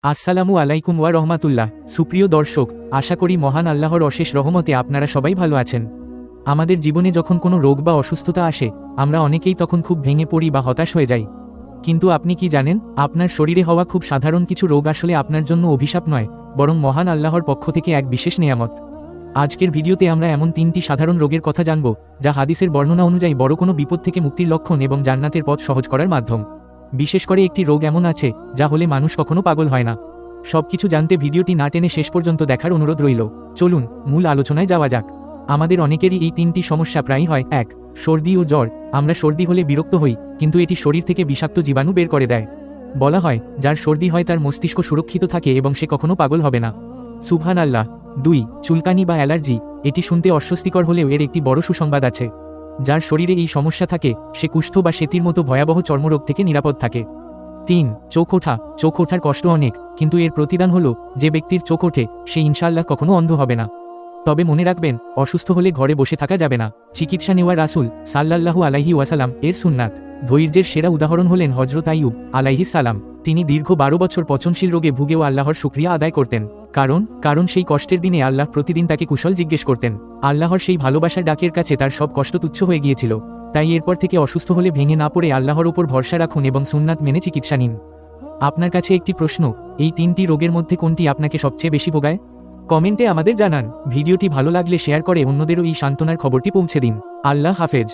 আসসালামু আলাইকুম ওয়া রহমাতুল্লাহ। সুপ্রিয় দর্শক, আশা করি মহান আল্লাহর অশেষ রহমতে আপনারা সবাই ভালো আছেন। আমাদের জীবনে যখন কোনো রোগ বা অসুস্থতা আসে, আমরা অনেকেই তখন খুব ভেঙে পড়ি বা হতাশ হয়ে যাই। কিন্তু আপনি কি জানেন, আপনার শরীরে হওয়া খুব সাধারণ কিছু রোগ আসলে আপনার জন্য অভিশাপ নয়, বরং মহান আল্লাহর পক্ষ থেকে এক বিশেষ নেয়ামত। আজকের ভিডিওতে আমরা এমন 3টি সাধারণ রোগের কথা জানব, যা হাদিসের বর্ণনা অনুযায়ী বড় কোনো বিপদ থেকে মুক্তির লক্ষণ এবং জান্নাতের পথ সহজ করার মাধ্যম। বিশেষ করে একটি রোগ এমন আছে যা হলে মানুষ কখনো পাগল হয় না। সবকিছু জানতে ভিডিওটি না টেনে শেষ পর্যন্ত দেখার অনুরোধ রইল। চলুন মূল আলোচনায় যাওয়া যাক। আমাদের অনেকেরই এই 3টি সমস্যা প্রায়ই হয়। 1. সর্দি ও জ্বর। আমরা সর্দি হলে বিরক্ত হই, কিন্তু এটি শরীর থেকে বিষাক্ত জীবাণু বের করে দেয়। বলা হয়, যার সর্দি হয় তার মস্তিষ্ক সুরক্ষিত থাকে এবং সে কখনো পাগল হবে না। সুবহানাল্লাহ। 2. চুলকানি বা অ্যালার্জি। এটি শুনতে অস্বস্তিকর হলেও এর একটি বড় সুসংবাদ আছে। যার শরীরে এই সমস্যা থাকে, সে কুষ্ঠ বা সেতির মতো ভয়াবহ চর্মরোগ থেকে নিরাপদ থাকে। 3. চোখ ওঠা। চোখ ওঠার কষ্ট অনেক, কিন্তু এর প্রতিদান হলো, যে ব্যক্তির চোখ ওঠে সে ইনশাআল্লাহ কখনো অন্ধ হবে না। তবে মনে রাখবেন, অসুস্থ হলে ঘরে বসে থাকা যাবে না। চিকিৎসা নেওয়া রাসূল সাল্লাল্লাহু আলাইহি ওয়াসাল্লাম এর সুন্নাত। ধৈর্যের সেরা উদাহরণ হলেন হযরত আইয়ুব আলাইহিস সালাম। তিনি দীর্ঘ 12 বছর পচনশীল রোগে ভুগেও আল্লাহর শুকরিয়া আদায় করতেন। কারণ সেই কষ্টের দিনে আল্লাহ প্রতিদিন তাকে কুশল জিজ্ঞেস করতেন। আল্লাহর সেই ভালোবাসার ডাকের কাছে তার সব কষ্ট তুচ্ছ হয়ে গিয়েছিল। তাই এরপর থেকে অসুস্থ হলে ভেঙে না পড়ে আল্লাহর উপর ভরসা রাখুন এবং সুন্নাত মেনে চিকিৎসা নিন। আপনার কাছে একটি প্রশ্ন, এই 3টি রোগের মধ্যে কোনটি আপনাকে সবচেয়ে বেশি ভোগায়? কমেন্টে আমাদের জানান। ভিডিওটি ভালো লাগলে শেয়ার করে অন্যদেরও এই সান্ত্বনার খবরটি পৌঁছে দিন। আল্লাহ হাফেজ।